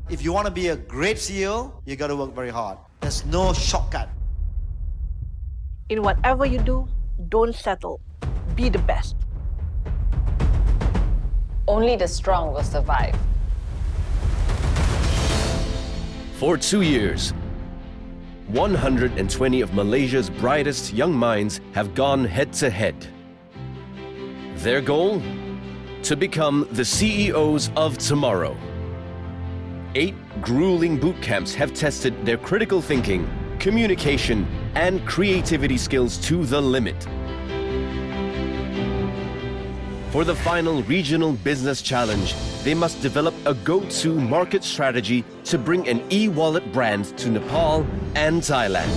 If you want to be a great CEO, you got to work very hard. There's no shortcut. In whatever you do, don't settle. Be the best. Only the strong will survive. For 2 years, 120 of Malaysia's brightest young minds have gone head-to-head. Their goal? To become the CEOs of tomorrow. 8 grueling boot camps have tested their critical thinking, communication, and creativity skills to the limit. For the final regional business challenge, they must develop a go-to market strategy to bring an e-wallet brand to Nepal and Thailand.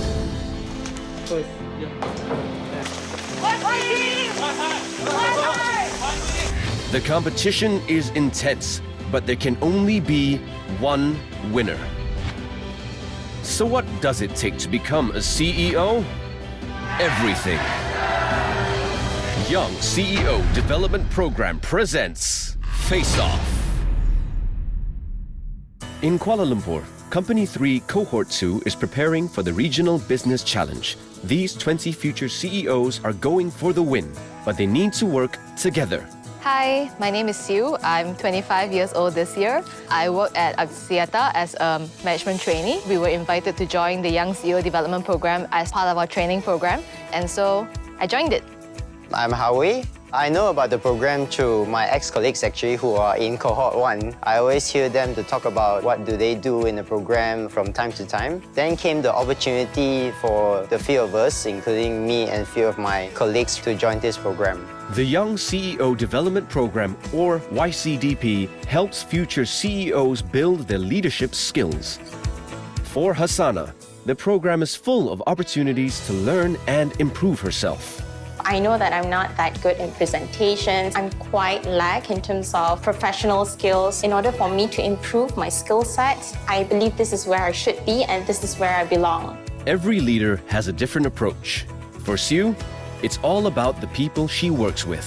The competition is intense, but there can only be one winner. So what does it take to become a CEO? Everything. Young CEO Development Program presents FACEOFF. In Kuala Lumpur, Company 3 Cohort 2 is preparing for the Regional Business Challenge. These 20 future CEOs are going for the win, but they need to work together. Hi, my name is Siew. I'm 25 years old this year. I work at Axiata as a management trainee. We were invited to join the Young CEO Development Program as part of our training program, and so I joined it. I'm Howie. I know about the program through my ex-colleagues actually who are in Cohort 1. I always hear them to talk about what do they do in the program from time to time. Then came the opportunity for the few of us, including me and a few of my colleagues, to join this program. The Young CEO Development Program, or YCDP, helps future CEOs build their leadership skills. For Hassana, the program is full of opportunities to learn and improve herself. I know that I'm not that good in presentations. I'm quite lack in terms of professional skills. In order for me to improve my skill set, I believe this is where I should be and this is where I belong. Every leader has a different approach. For Siew, it's all about the people she works with.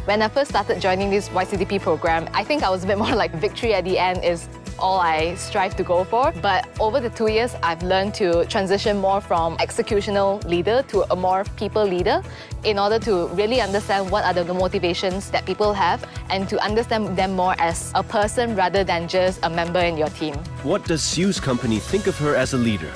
When I first started joining this YCDP program, I think I was a bit more like victory at the end is all I strive to go for. But over the 2 years, I've learned to transition more from executional leader to a more people leader in order to really understand what are the motivations that people have and to understand them more as a person rather than just a member in your team. What does Siew's company think of her as a leader?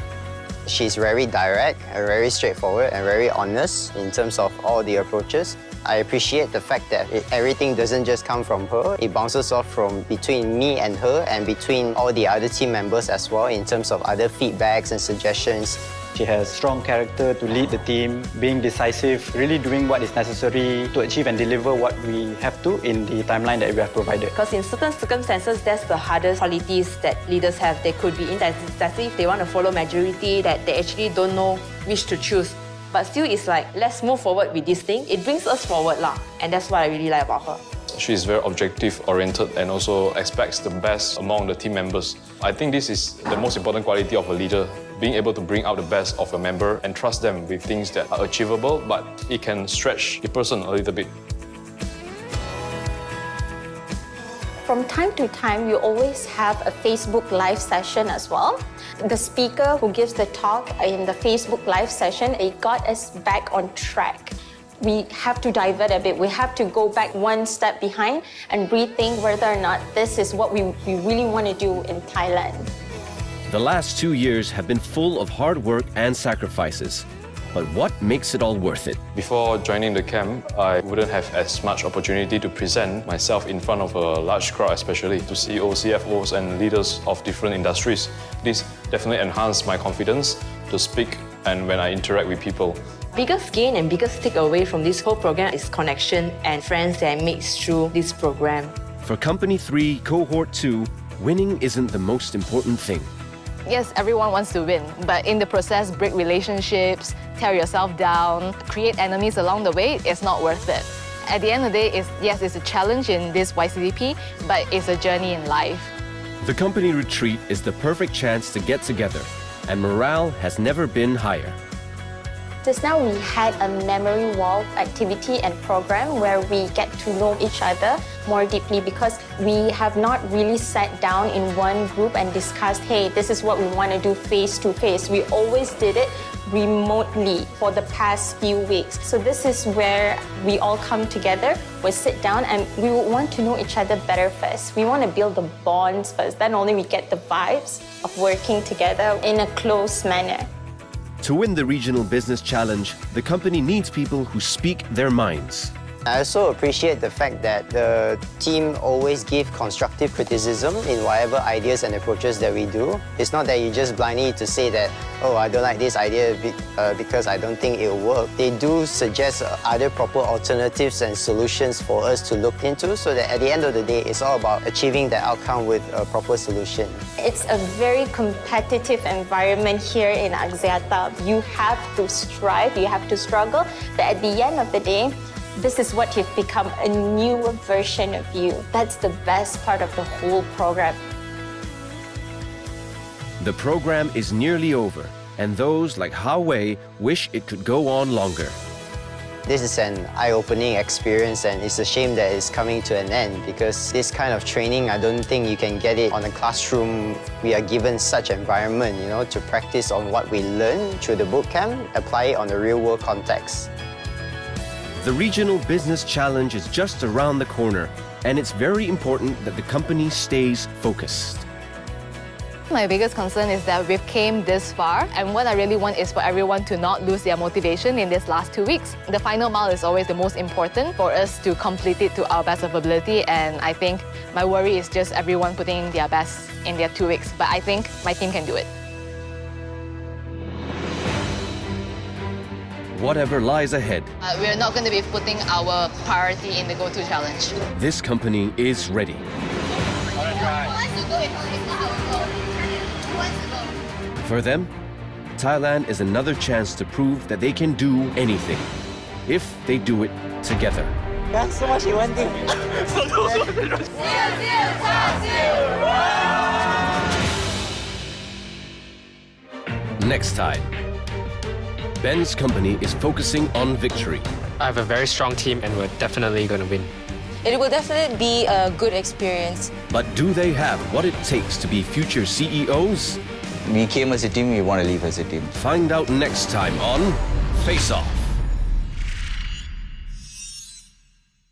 She's very direct, very straightforward, and very honest in terms of all the approaches. I appreciate the fact that everything doesn't just come from her. It bounces off from between me and her and between all the other team members as well in terms of other feedbacks and suggestions. She has strong character to lead the team, being decisive, really doing what is necessary to achieve and deliver what we have to in the timeline that we have provided. Because in certain circumstances, that's the hardest qualities that leaders have. They could be indecisive, they want to follow majority, that they actually don't know which to choose. But still, it's like, let's move forward with this thing. It brings us forward, and that's what I really like about her. She's very objective-oriented and also expects the best among the team members. I think this is the most important quality of a leader, being able to bring out the best of a member and trust them with things that are achievable, but it can stretch the person a little bit. From time to time, we always have a Facebook Live session as well. The speaker who gives the talk in the Facebook Live session, it got us back on track. We have to divert a bit. We have to go back one step behind and rethink whether or not this is what we really want to do in Thailand. The last 2 years have been full of hard work and sacrifices. But what makes it all worth it? Before joining the camp, I wouldn't have as much opportunity to present myself in front of a large crowd, especially to CEOs, CFOs, and leaders of different industries. This definitely enhanced my confidence to speak and when I interact with people. Biggest gain and biggest takeaway from this whole program is connection and friends that I make through this program. For Company 3 Cohort 2, winning isn't the most important thing. Yes, everyone wants to win, but in the process, break relationships, tear yourself down, create enemies along the way, it's not worth it. At the end of the day, it's a challenge in this YCDP, but it's a journey in life. The company retreat is the perfect chance to get together, and morale has never been higher. Just now we had a memory wall activity and program where we get to know each other more deeply because we have not really sat down in one group and discussed, hey, this is what we want to do face to face. We always did it remotely for the past few weeks. So this is where we all come together, we sit down and we want to know each other better first. We want to build the bonds first, then only we get the vibes of working together in a close manner. To win the Regional Business Challenge, the company needs people who speak their minds. I also appreciate the fact that the team always give constructive criticism in whatever ideas and approaches that we do. It's not that you just blindly to say that, oh, I don't like this idea because I don't think it will work. They do suggest other proper alternatives and solutions for us to look into so that at the end of the day, it's all about achieving that outcome with a proper solution. It's a very competitive environment here in Axiata. You have to strive, you have to struggle, but at the end of the day, this is what you've become, a newer version of you. That's the best part of the whole program. The program is nearly over, and those like Hao Wei wish it could go on longer. This is an eye-opening experience and it's a shame that it's coming to an end because this kind of training, I don't think you can get it on a classroom. We are given such environment, to practice on what we learn through the bootcamp, apply it on a real-world context. The Regional Business Challenge is just around the corner, and it's very important that the company stays focused. My biggest concern is that we've came this far, and what I really want is for everyone to not lose their motivation in these last 2 weeks. The final mile is always the most important for us to complete it to our best of ability, and I think my worry is just everyone putting their best in their 2 weeks, but I think my team can do it. Whatever lies ahead, We're not going to be putting our priority in the Go-To Challenge. this company is ready. For them, Thailand is another chance to prove that they can do anything, if they do it together. So much you want to. Next time, Ben's company is focusing on victory. I have a very strong team and we're definitely going to win. It will definitely be a good experience. But do they have what it takes to be future CEOs? We came as a team, we want to leave as a team. Find out next time on Face Off.